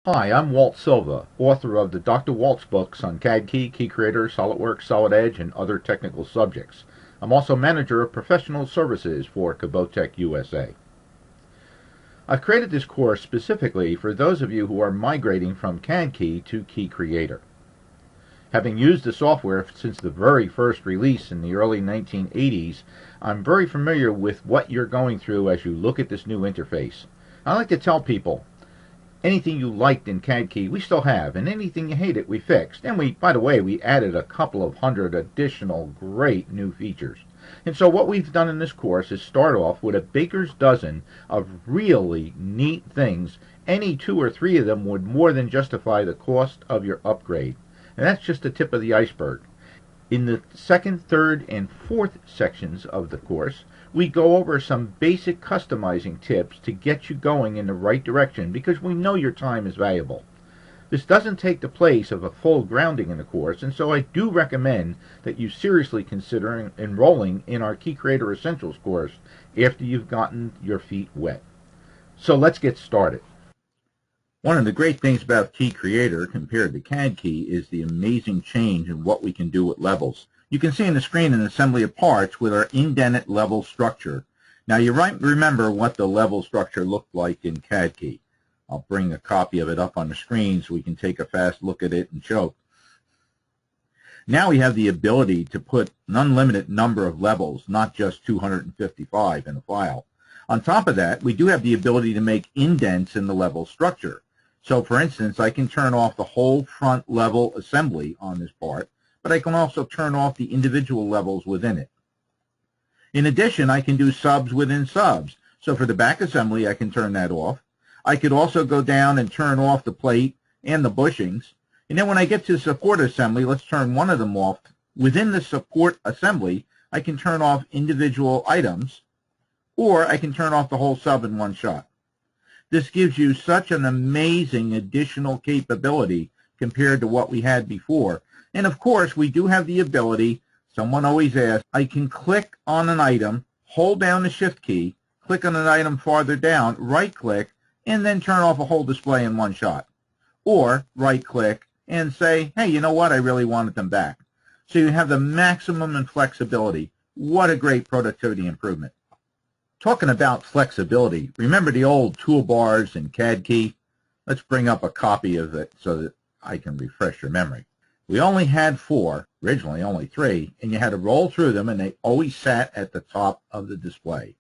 Hi, I'm Walt Silva, author of the Dr. Walt's books on CADKEY, KeyCreator, SolidWorks, Solid Edge, and other technical subjects. I'm also manager of professional services for Kubotek USA. I've created this course specifically for those of you who are migrating from CADKEY to KeyCreator. Having used the software since the very first release in the early 1980s, I'm very familiar with what you're going through as you look at this new interface. I like to tell people, anything you liked in CADKEY, we still have, and anything you hated, we fixed. And by the way, we added a couple of hundred additional great new features. And so what we've done in this course is start off with a baker's dozen of really neat things. Any two or three of them would more than justify the cost of your upgrade. And that's just the tip of the iceberg. In the second, third, and fourth sections of the course, we go over some basic customizing tips to get you going in the right direction because we know your time is valuable. This doesn't take the place of a full grounding in the course, and so I do recommend that you seriously consider enrolling in our KeyCreator Essentials course after you've gotten your feet wet. So let's get started. One of the great things about KeyCreator compared to CADKEY is the amazing change in what we can do with levels. You can see on the screen an assembly of parts with our indented level structure. Now you might remember what the level structure looked like in CADKEY. I'll bring a copy of it up on the screen so we can take a fast look at it and show. Now we have the ability to put an unlimited number of levels, not just 255 in a file. On top of that, we do have the ability to make indents in the level structure. So for instance, I can turn off the whole front level assembly on this part, but I can also turn off the individual levels within it. In addition, I can do subs within subs. So for the back assembly, I can turn that off. I could also go down and turn off the plate and the bushings. And then when I get to support assembly, let's turn one of them off. Within the support assembly, I can turn off individual items, or I can turn off the whole sub in one shot. This gives you such an amazing additional capability compared to what we had before. And of course, we do have the ability, someone always asks, I can click on an item, hold down the shift key, click on an item farther down, right click, and then turn off a whole display in one shot. Or right click and say, hey, you know what, I really wanted them back. So you have the maximum in flexibility. What a great productivity improvement. Talking about flexibility, remember the old toolbars in CADKEY? Let's bring up a copy of it so that I can refresh your memory. We only had 4, originally only 3, and you had to roll through them, and they always sat at the top of the display.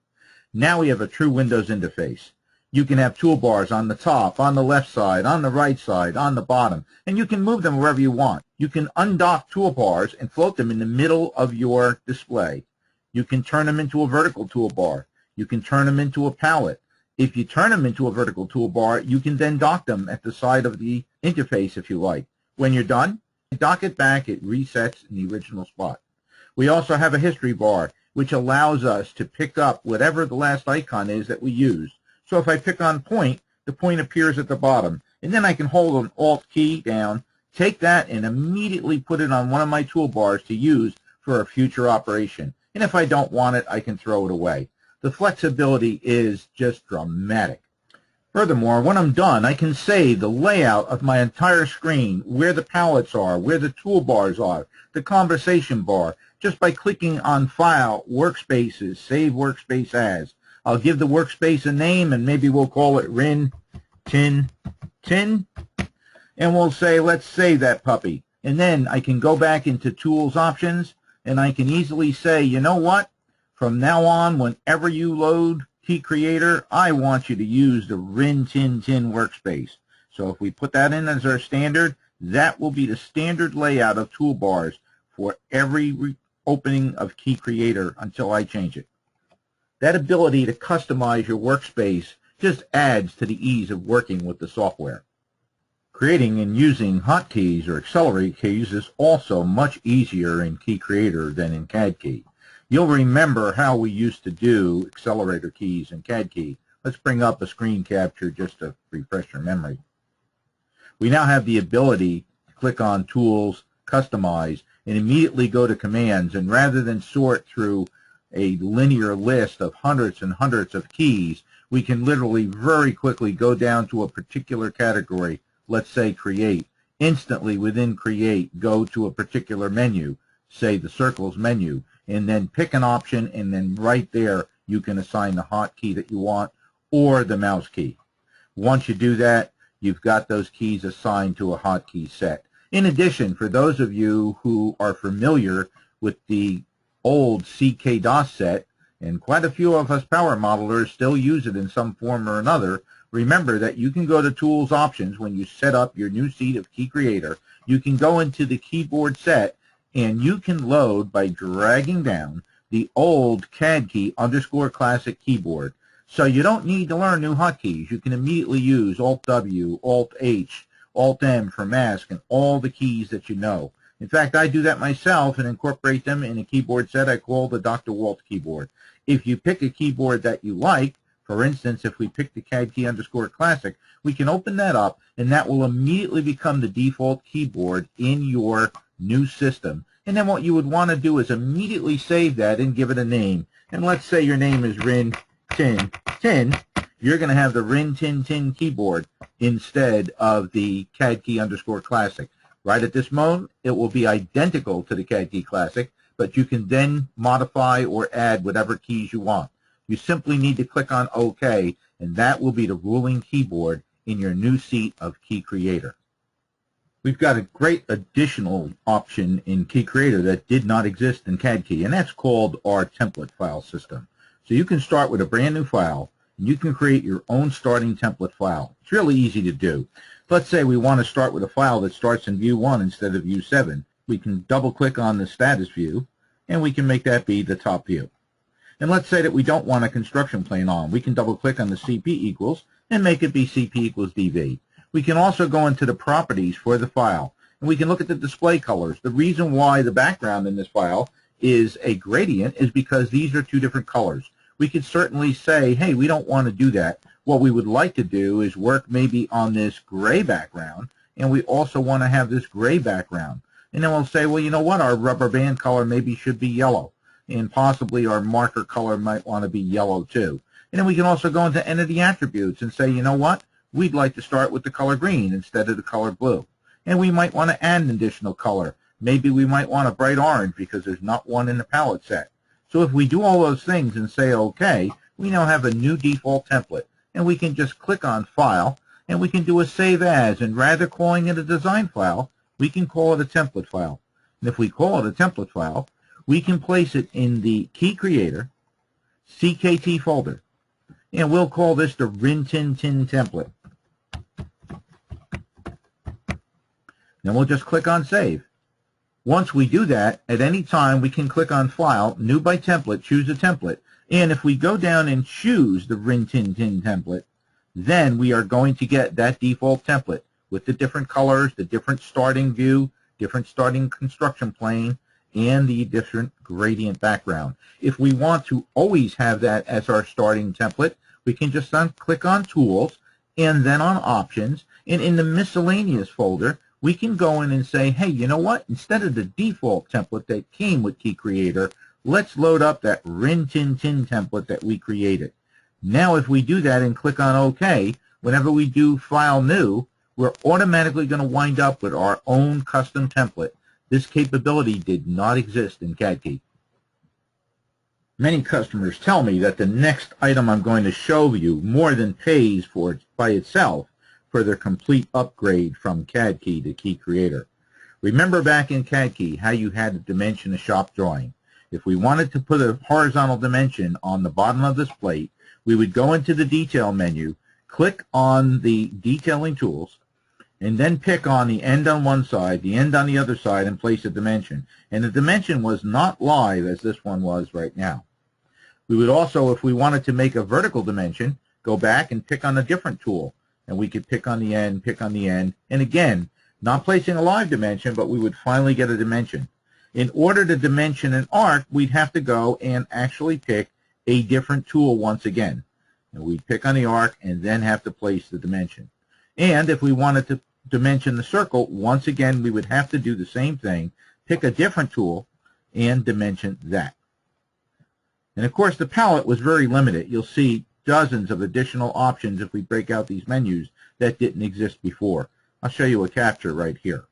Now we have a true Windows interface. You can have toolbars on the top, on the left side, on the right side, on the bottom, and you can move them wherever you want. You can undock toolbars and float them in the middle of your display. You can turn them into a vertical toolbar. You can turn them into a palette. If you turn them into a vertical toolbar, you can then dock them at the side of the interface if you like. When you're done, you dock it back, it resets in the original spot. We also have a history bar, which allows us to pick up whatever the last icon is that we use. So if I pick on point, the point appears at the bottom. And then I can hold an Alt key down, take that, and immediately put it on one of my toolbars to use for a future operation. And if I don't want it, I can throw it away. The flexibility is just dramatic. Furthermore, when I'm done, I can save the layout of my entire screen, where the palettes are, where the toolbars are, the conversation bar, just by clicking on File, Workspaces, Save Workspace As. I'll give the workspace a name, and maybe we'll call it Rin Tin Tin, and we'll say, let's save that puppy. And then I can go back into Tools Options, and I can easily say, you know what? From now on, whenever you load KeyCreator, I want you to use the Rin Tin Tin workspace. So if we put that in as our standard, that will be the standard layout of toolbars for every opening of KeyCreator until I change it. That ability to customize your workspace just adds to the ease of working with the software. Creating and using hotkeys or accelerate keys is also much easier in KeyCreator than in CADKEY. You'll remember how we used to do accelerator keys in CADKEY. Let's bring up a screen capture just to refresh your memory. We now have the ability to click on Tools, Customize, and immediately go to Commands. And rather than sort through a linear list of hundreds and hundreds of keys, we can literally very quickly go down to a particular category, let's say create, instantly within create, go to a particular menu, say the circles menu, and then pick an option, and then right there you can assign the hotkey that you want or the mouse key. Once you do that, you've got those keys assigned to a hotkey set. In addition, for those of you who are familiar with the old CK-DOS set, and quite a few of us power modelers still use it in some form or another, remember that you can go to Tools Options when you set up your new seat of KeyCreator. You can go into the keyboard set, and you can load by dragging down the old CADKEY_classic keyboard. So you don't need to learn new hotkeys. You can immediately use Alt-W, Alt-H, Alt-M for mask, and all the keys that you know. In fact, I do that myself and incorporate them in a keyboard set I call the Dr. Waltz keyboard. If you pick a keyboard that you like, for instance, if we pick the CADKEY_classic, we can open that up, and that will immediately become the default keyboard in your new system. And then what you would want to do is immediately save that and give it a name. And let's say your name is Rin Tin Tin. You're going to have the Rin Tin Tin keyboard instead of the CADKEY_classic. Right at this moment, it will be identical to the CADKEY Classic, but you can then modify or add whatever keys you want. You simply need to click on OK, and that will be the ruling keyboard in your new seat of KeyCreator. We've got a great additional option in KeyCreator that did not exist in CADKEY, and that's called our template file system. So you can start with a brand new file, and you can create your own starting template file. It's really easy to do. Let's say we want to start with a file that starts in view 1 instead of view 7. We can double-click on the status view, and we can make that be the top view. And let's say that we don't want a construction plane on. We can double-click on the CP equals and make it be CP equals DV. We can also go into the properties for the file, and we can look at the display colors. The reason why the background in this file is a gradient is because these are two different colors. We could certainly say, hey, we don't want to do that. What we would like to do is work maybe on this gray background, and we also want to have this gray background. And then we'll say, well, you know what, our rubber band color maybe should be yellow, and possibly our marker color might want to be yellow too. And then we can also go into Entity Attributes and say, you know what, we'd like to start with the color green instead of the color blue. And we might want to add an additional color. Maybe we might want a bright orange because there's not one in the palette set. So if we do all those things and say OK, we now have a new default template. And we can just click on File, and we can do a Save As. And rather calling it a design file, we can call it a template file. And if we call it a template file, we can place it in the KeyCreator CKT folder. And we'll call this the Rin Tin Tin template. Then we'll just click on Save. Once we do that, at any time we can click on File, New by Template, choose a template. And if we go down and choose the Rin Tin Tin template, then we are going to get that default template with the different colors, the different starting view, different starting construction plane, and the different gradient background. If we want to always have that as our starting template, we can just click on Tools and then on Options. And in the Miscellaneous folder, we can go in and say, hey, you know what? Instead of the default template that came with KeyCreator, let's load up that Rin Tin Tin template that we created. Now if we do that and click on OK, whenever we do File New, we're automatically going to wind up with our own custom template. This capability did not exist in CADKEY. Many customers tell me that the next item I'm going to show you more than pays for it by itself for their complete upgrade from CADKEY to KeyCreator. Remember back in CADKEY how you had to dimension a shop drawing. If we wanted to put a horizontal dimension on the bottom of this plate, we would go into the Detail menu, click on the Detailing Tools, and then pick on the end on one side, the end on the other side, and place a dimension. And the dimension was not live as this one was right now. We would also, if we wanted to make a vertical dimension, go back and pick on a different tool. And we could pick on the end, and again, not placing a live dimension, but we would finally get a dimension. In order to dimension an arc, we'd have to go and actually pick a different tool once again. And we'd pick on the arc and then have to place the dimension. And if we wanted to dimension the circle, once again, we would have to do the same thing, pick a different tool, and dimension that. And of course, the palette was very limited. You'll see dozens of additional options if we break out these menus that didn't exist before. I'll show you a capture right here.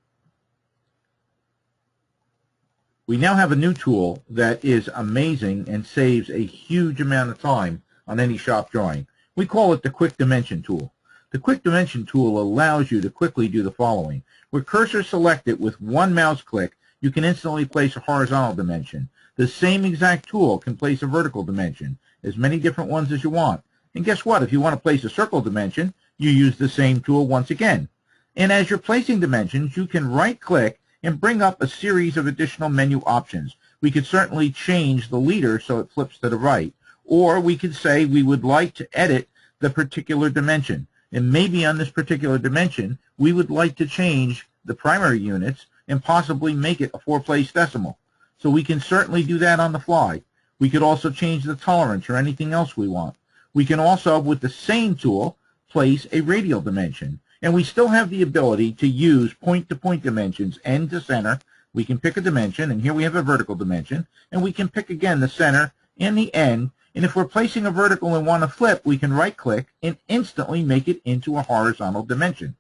We now have a new tool that is amazing and saves a huge amount of time on any shop drawing. We call it the Quick Dimension tool. The Quick Dimension tool allows you to quickly do the following. With cursor selected with one mouse click, you can instantly place a horizontal dimension. The same exact tool can place a vertical dimension, as many different ones as you want. And guess what? If you want to place a circle dimension, you use the same tool once again. And as you're placing dimensions, you can right-click and bring up a series of additional menu options. We could certainly change the leader so it flips to the right. Or we could say we would like to edit the particular dimension. And maybe on this particular dimension, we would like to change the primary units and possibly make it a 4-place decimal. So we can certainly do that on the fly. We could also change the tolerance or anything else we want. We can also, with the same tool, place a radial dimension. And we still have the ability to use point-to-point dimensions, end to center. We can pick a dimension, and here we have a vertical dimension. And we can pick, again, the center and the end. And if we're placing a vertical and want to flip, we can right-click and instantly make it into a horizontal dimension.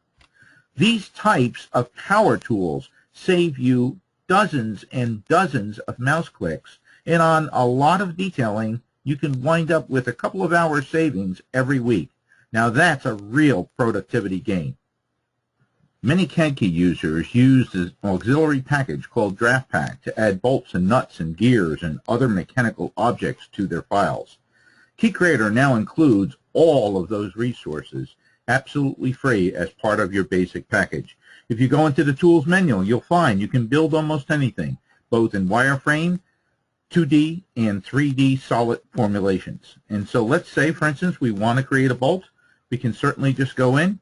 These types of power tools save you dozens and dozens of mouse clicks. And on a lot of detailing, you can wind up with a couple of hours savings every week. Now that's a real productivity gain. Many CADKEY users use an auxiliary package called Draft Pack to add bolts and nuts and gears and other mechanical objects to their files. KeyCreator now includes all of those resources absolutely free as part of your basic package. If you go into the Tools menu, you'll find you can build almost anything, both in wireframe, 2D, and 3D solid formulations. And so let's say, for instance, we want to create a bolt. We can certainly just go in,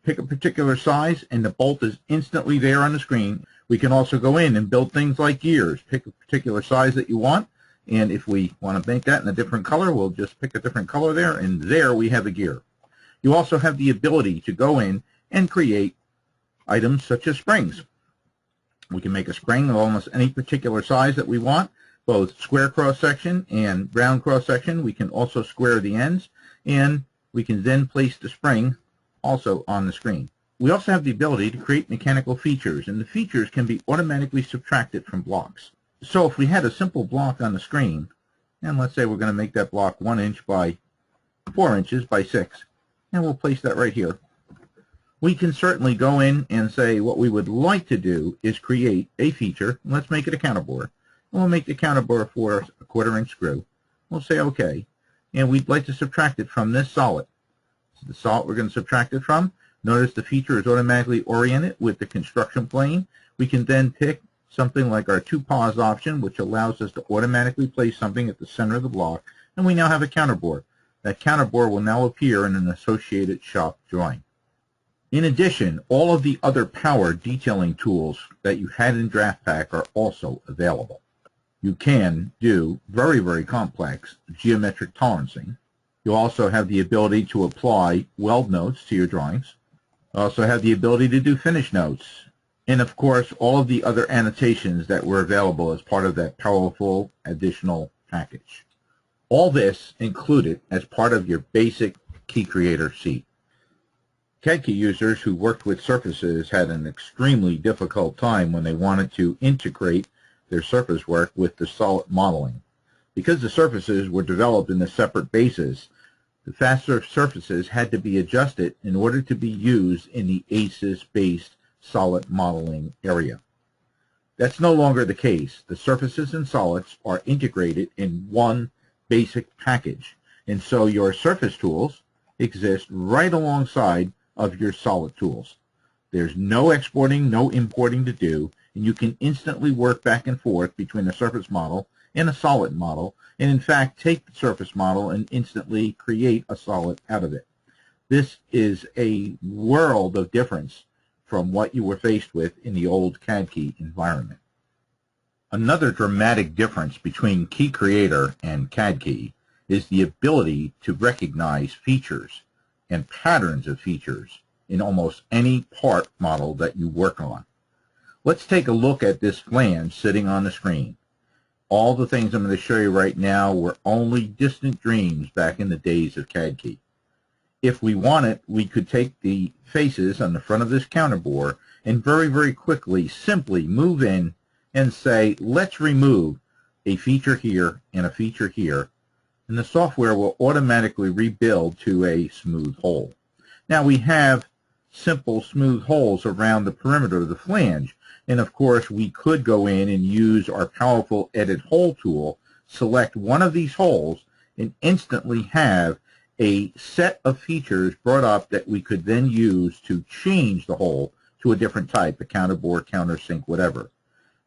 pick a particular size, and the bolt is instantly there on the screen. We can also go in and build things like gears. Pick a particular size that you want, and if we want to make that in a different color, we'll just pick a different color there, and there we have a gear. You also have the ability to go in and create items such as springs. We can make a spring of almost any particular size that we want, both square cross-section and round cross-section. We can also square the ends, and we can then place the spring also on the screen. We also have the ability to create mechanical features, and the features can be automatically subtracted from blocks. So if we had a simple block on the screen, and let's say we're going to make that block 1 inch by 4 inches by 6, and we'll place that right here. We can certainly go in and say what we would like to do is create a feature. Let's make it a counterbore. And we'll make the counterbore for a 1/4 inch screw. We'll say OK. And we'd like to subtract it from this solid. So the solid we're going to subtract it from. Notice the feature is automatically oriented with the construction plane. We can then pick something like our 2-pause option, which allows us to automatically place something at the center of the block. And we now have a counterbore. That counterbore will now appear in an associated shop drawing. In addition, all of the other power detailing tools that you had in Draft Pack are also available. You can do very, very complex geometric tolerancing. You also have the ability to apply weld notes to your drawings. You also have the ability to do finish notes. And of course, all of the other annotations that were available as part of that powerful additional package. All this included as part of your basic KeyCreator seat. CADKEY users who worked with surfaces had an extremely difficult time when they wanted to integrate their surface work with the solid modeling. Because the surfaces were developed in a separate basis, the faster surfaces had to be adjusted in order to be used in the ACES-based solid modeling area. That's no longer the case. The surfaces and solids are integrated in one basic package, and so your surface tools exist right alongside of your solid tools. There's no exporting, no importing to do, and you can instantly work back and forth between a surface model and a solid model, and in fact take the surface model and instantly create a solid out of it. This is a world of difference from what you were faced with in the old CADKEY environment. Another dramatic difference between KeyCreator and CADKEY is the ability to recognize features and patterns of features in almost any part model that you work on. Let's take a look at this flange sitting on the screen. All the things I'm going to show you right now were only distant dreams back in the days of CADKEY. If we want it, we could take the faces on the front of this counter bore and very, very quickly simply move in and say, let's remove a feature here and a feature here, and the software will automatically rebuild to a smooth hole. Now we have simple smooth holes around the perimeter of the flange, and of course we could go in and use our powerful Edit Hole tool, select one of these holes, and instantly have a set of features brought up that we could then use to change the hole to a different type, a counterbore, countersink, whatever.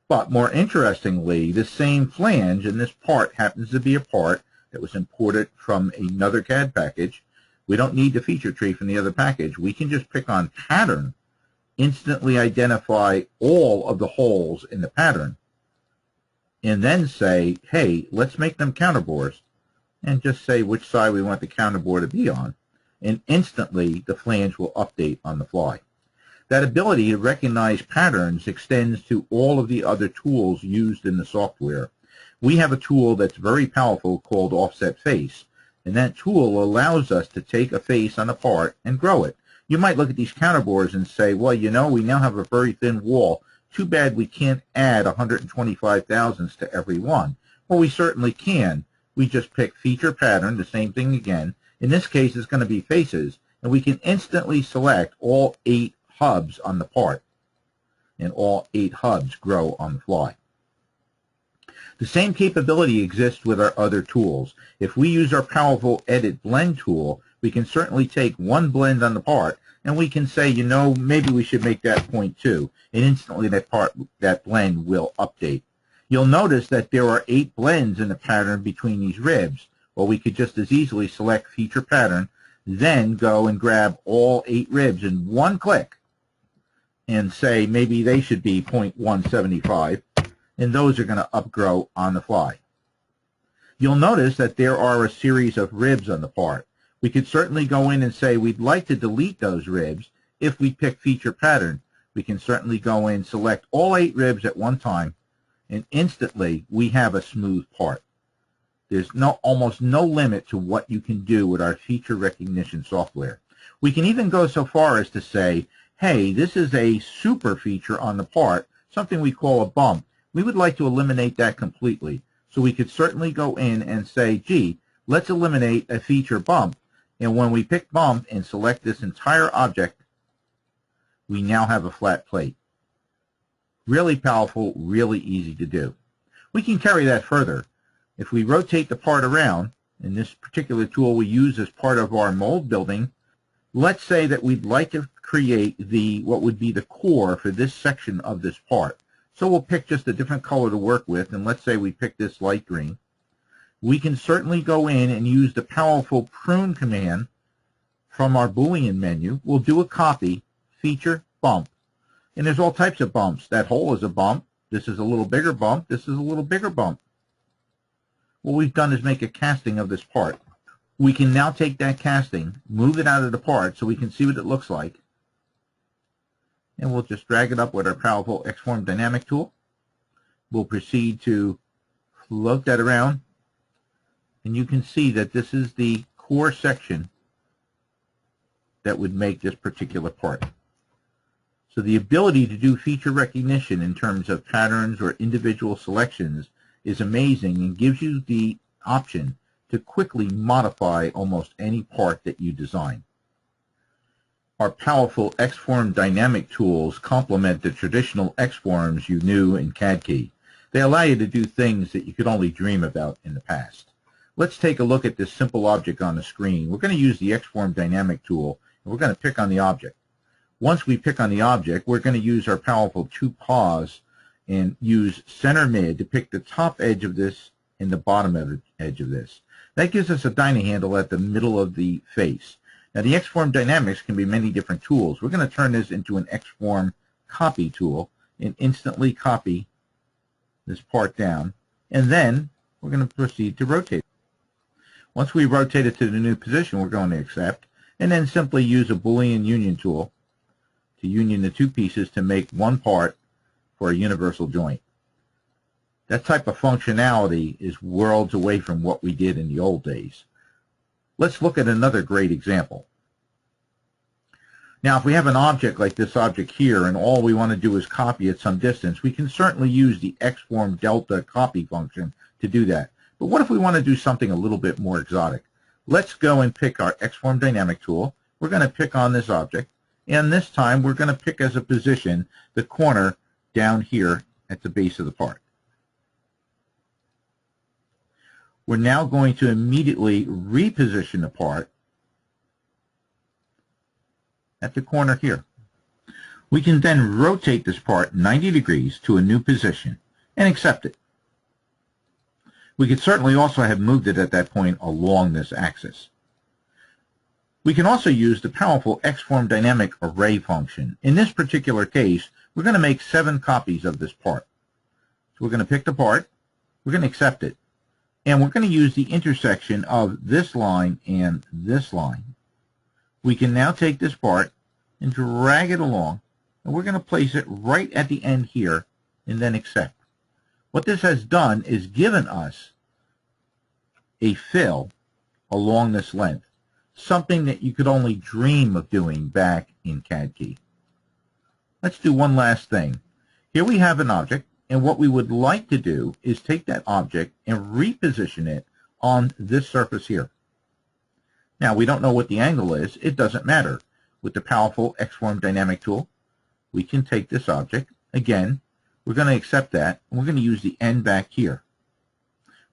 But more interestingly, this same flange and this part happens to be a part that was imported from another CAD package. We don't need the feature tree from the other package. We can just pick on pattern, instantly identify all of the holes in the pattern, and then say, hey, let's make them counterbores, and just say which side we want the counterbore to be on, and instantly the flange will update on the fly. That ability to recognize patterns extends to all of the other tools used in the software. We have a tool that's very powerful called Offset Face, and that tool allows us to take a face on a part and grow it. You might look at these counterbores and say, well, you know, we now have a very thin wall. Too bad we can't add 125 thousandths to every one. Well, we certainly can. We just pick feature pattern, the same thing again. In this case, it's going to be faces, and we can instantly select all 8 hubs on the part, and all 8 hubs grow on the fly. The same capability exists with our other tools. If we use our powerful Edit Blend tool, we can certainly take one blend on the part, and we can say, you know, maybe we should make that 0.2, and instantly that blend will update. You'll notice that there are 8 blends in the pattern between these ribs. Well, we could just as easily select Feature Pattern, then go and grab all 8 ribs in one click and say maybe they should be 0.175, and those are going to upgrow on the fly. You'll notice that there are a series of ribs on the part. We could certainly go in and say we'd like to delete those ribs. If we pick Feature Pattern, we can certainly go in, select all 8 ribs at one time, and instantly we have a smooth part. There's almost no limit to what you can do with our feature recognition software. We can even go so far as to say, hey, this is a super feature on the part, something we call a bump. We would like to eliminate that completely. So we could certainly go in and say, gee, let's eliminate a feature bump. And when we pick bump and select this entire object, we now have a flat plate. Really powerful, really easy to do. We can carry that further. If we rotate the part around, and this particular tool we use as part of our mold building, let's say that we'd like to create what would be the core for this section of this part. So we'll pick just a different color to work with, and let's say we pick this light green. We can certainly go in and use the powerful prune command from our Boolean menu. We'll do a copy, feature, bump. And there's all types of bumps. That hole is a bump. This is a little bigger bump. This is a little bigger bump. What we've done is make a casting of this part. We can now take that casting, move it out of the part so we can see what it looks like. And we'll just drag it up with our powerful Xform Dynamic tool. We'll proceed to float that around. And you can see that this is the core section that would make this particular part. So the ability to do feature recognition in terms of patterns or individual selections is amazing and gives you the option to quickly modify almost any part that you design. Our powerful Xform dynamic tools complement the traditional Xforms you knew in CADKEY. They allow you to do things that you could only dream about in the past. Let's take a look at this simple object on the screen. We're going to use the Xform dynamic tool, and we're going to pick on the object. Once we pick on the object, we're going to use our powerful 2 paws and use center mid to pick the top edge of this and the bottom edge of this. That gives us a dyna handle at the middle of the face. Now the Xform Dynamics can be many different tools. We're going to turn this into an Xform copy tool and instantly copy this part down, and then we're going to proceed to rotate it. Once we rotate it to the new position, we're going to accept, and then simply use a Boolean union tool to union the 2 pieces to make one part for a universal joint. That type of functionality is worlds away from what we did in the old days. Let's look at another great example. Now, if we have an object like this object here and all we want to do is copy at some distance, we can certainly use the xform delta copy function to do that. But what if we want to do something a little bit more exotic? Let's go and pick our xform dynamic tool. We're going to pick on this object, and this time we're going to pick as a position the corner down here at the base of the part. We're now going to immediately reposition the part at the corner here. We can then rotate this part 90 degrees to a new position and accept it. We could certainly also have moved it at that point along this axis. We can also use the powerful xform dynamic array function. In this particular case, we're going to make 7 copies of this part. So we're going to pick the part, we're going to accept it, and we're going to use the intersection of this line and this line. We can now take this part and drag it along, and we're going to place it right at the end here and then accept. What this has done is given us a fill along this length, something that you could only dream of doing back in CADKEY. Let's do one last thing. Here we have an object, and what we would like to do is take that object and reposition it on this surface here. Now, we don't know what the angle is. It doesn't matter. With the powerful xform dynamic tool, we can take this object. Again, we're going to accept that, and we're going to use the end back here.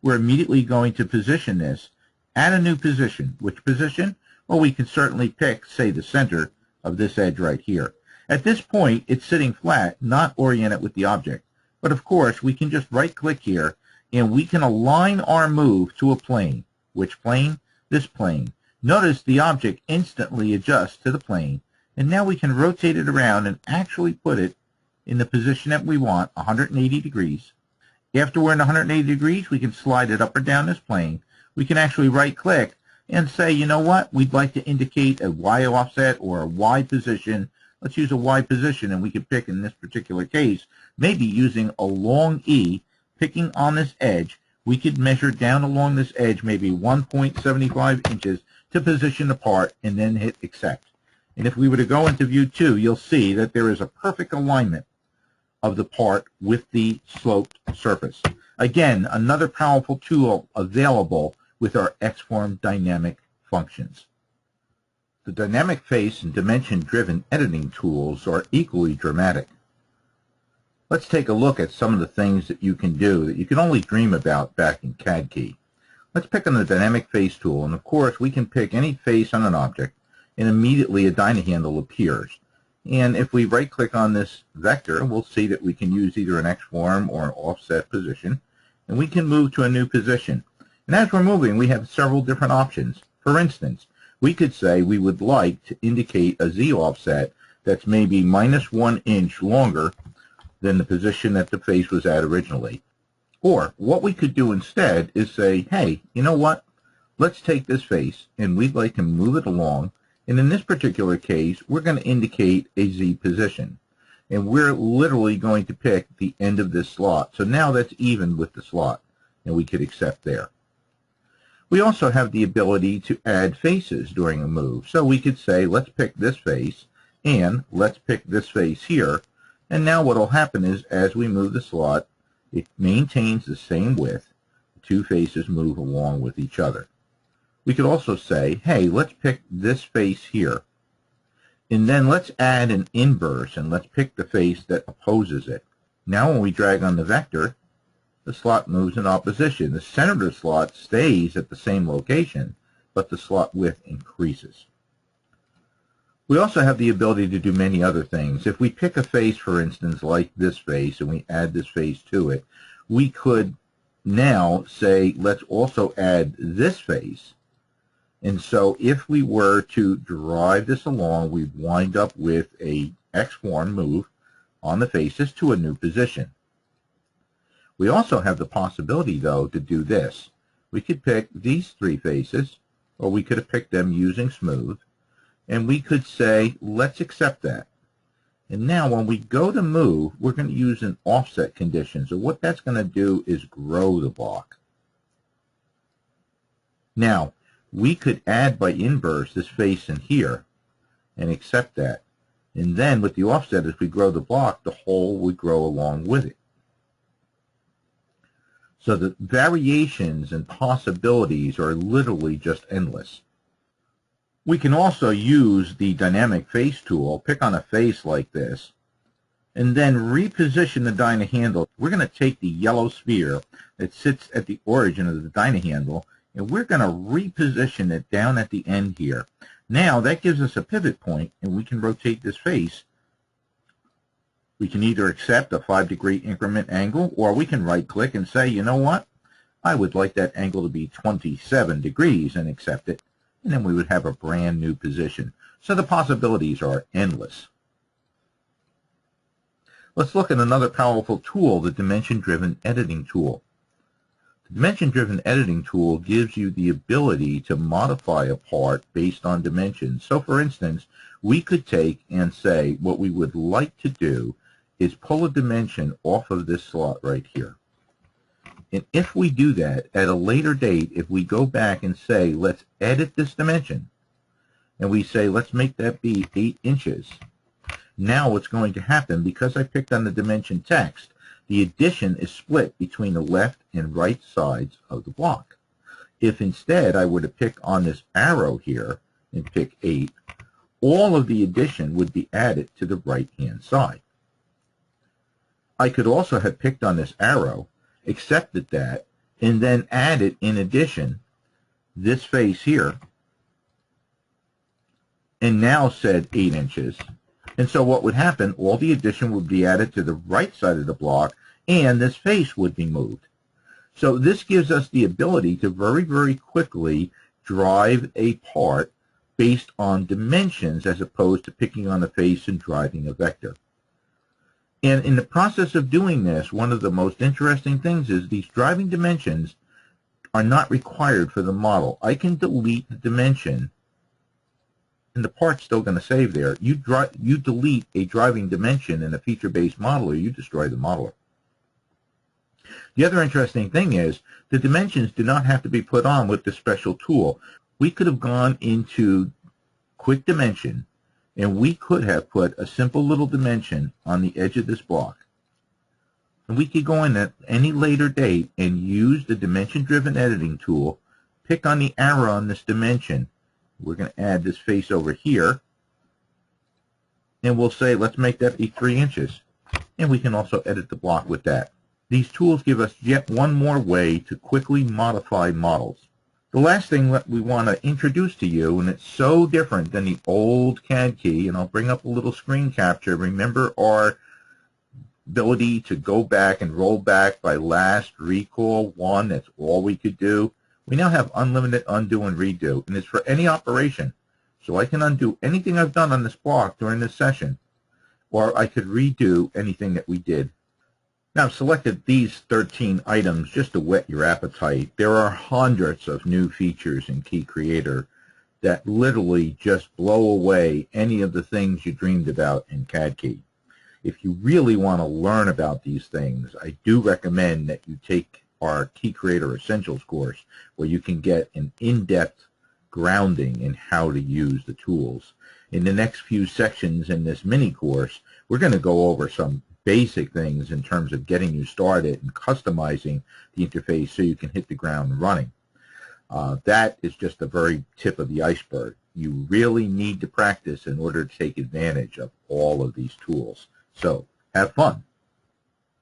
We're immediately going to position this at a new position. Which position? Well, we can certainly pick, say, the center of this edge right here. At this point, it's sitting flat, not oriented with the object. But of course, we can just right-click here, and we can align our move to a plane. Which plane? This plane. Notice the object instantly adjusts to the plane, and now we can rotate it around and actually put it in the position that we want, 180 degrees. After we're in 180 degrees, we can slide it up or down this plane. We can actually right-click and say, you know what, we'd like to indicate a Y offset or a Y position. Let's use a Y position, and we could pick, in this particular case, maybe using a long E, picking on this edge. We could measure down along this edge maybe 1.75 inches to position the part and then hit accept. And if we were to go into view 2, you'll see that there is a perfect alignment of the part with the sloped surface. Again, another powerful tool available with our xform dynamic functions. The dynamic face and dimension-driven editing tools are equally dramatic. Let's take a look at some of the things that you can do that you can only dream about back in CADKEY. Let's pick on the dynamic face tool, and of course we can pick any face on an object, and immediately a dyna handle appears. And if we right-click on this vector, we'll see that we can use either an xform or an offset position, and we can move to a new position. And as we're moving, we have several different options. For instance, we could say we would like to indicate a Z offset that's maybe -1 inch longer than the position that the face was at originally. Or what we could do instead is say, hey, you know what? Let's take this face, and we'd like to move it along. And in this particular case, we're going to indicate a Z position. And we're literally going to pick the end of this slot. So now that's even with the slot, and we could accept there. We also have the ability to add faces during a move. So we could say, let's pick this face, and let's pick this face here. And now what will happen is, as we move the slot, it maintains the same width. The two faces move along with each other. We could also say, hey, let's pick this face here. And then let's add an inverse, and let's pick the face that opposes it. Now when we drag on the vector, the slot moves in opposition. The center of the slot stays at the same location, but the slot width increases. We also have the ability to do many other things. If we pick a face, for instance, like this face, and we add this face to it, we could now say, let's also add this face. And so if we were to drive this along, we'd wind up with a xform move on the faces to a new position. We also have the possibility, though, to do this. We could pick these 3 faces, or we could have picked them using smooth, and we could say, let's accept that. And now when we go to move, we're going to use an offset condition. So what that's going to do is grow the block. Now, we could add by inverse this face in here. and accept that. And then with the offset, as we grow the block, the hole would grow along with it. So the variations and possibilities are literally just endless. We can also use the dynamic face tool, pick on a face like this, and then reposition the dyna handle. We're going to take the yellow sphere that sits at the origin of the dyna handle, and we're going to reposition it down at the end here. Now that gives us a pivot point, and we can rotate this face. We can either accept a 5-degree increment angle, or we can right-click and say, you know what, I would like that angle to be 27 degrees and accept it, and then we would have a brand new position. So the possibilities are endless. Let's look at another powerful tool, the dimension-driven editing tool. The dimension-driven editing tool gives you the ability to modify a part based on dimensions. So for instance, we could take and say what we would like to do is pull a dimension off of this slot right here. And if we do that at a later date, if we go back and say, let's edit this dimension, and we say, let's make that be 8 inches. Now what's going to happen, because I picked on the dimension text, the addition is split between the left and right sides of the block. If instead I were to pick on this arrow here and pick 8, all of the addition would be added to the right-hand side. I could also have picked on this arrow, accepted that, and then added in addition this face here, and now said 8 inches. And so what would happen, all the addition would be added to the right side of the block, and this face would be moved. So this gives us the ability to very, very quickly drive a part based on dimensions as opposed to picking on a face and driving a vector. And in the process of doing this, one of the most interesting things is these driving dimensions are not required for the model. I can delete the dimension, and the part's still going to save there. You delete a driving dimension in a feature-based modeler, you destroy the modeler. The other interesting thing is the dimensions do not have to be put on with this special tool. We could have gone into Quick Dimension, and we could have put a simple little dimension on the edge of this block. And we could go in at any later date and use the dimension-driven editing tool, pick on the arrow on this dimension. We're going to add this face over here, and we'll say, let's make that be 3 inches. And we can also edit the block with that. These tools give us yet one more way to quickly modify models. The last thing that we want to introduce to you, and it's so different than the old CADKEY, and I'll bring up a little screen capture. Remember our ability to go back and roll back by last recall 1, that's all we could do. We now have unlimited undo and redo, and it's for any operation. So I can undo anything I've done on this block during this session, or I could redo anything that we did. Now, I've selected these 13 items just to whet your appetite. There are hundreds of new features in KeyCreator that literally just blow away any of the things you dreamed about in CADKEY. If you really want to learn about these things, I do recommend that you take our KeyCreator Essentials course, where you can get an in-depth grounding in how to use the tools. In the next few sections in this mini course, we're going to go over some basic things in terms of getting you started and customizing the interface so you can hit the ground running. That is just the very tip of the iceberg. You really need to practice in order to take advantage of all of these tools. So have fun.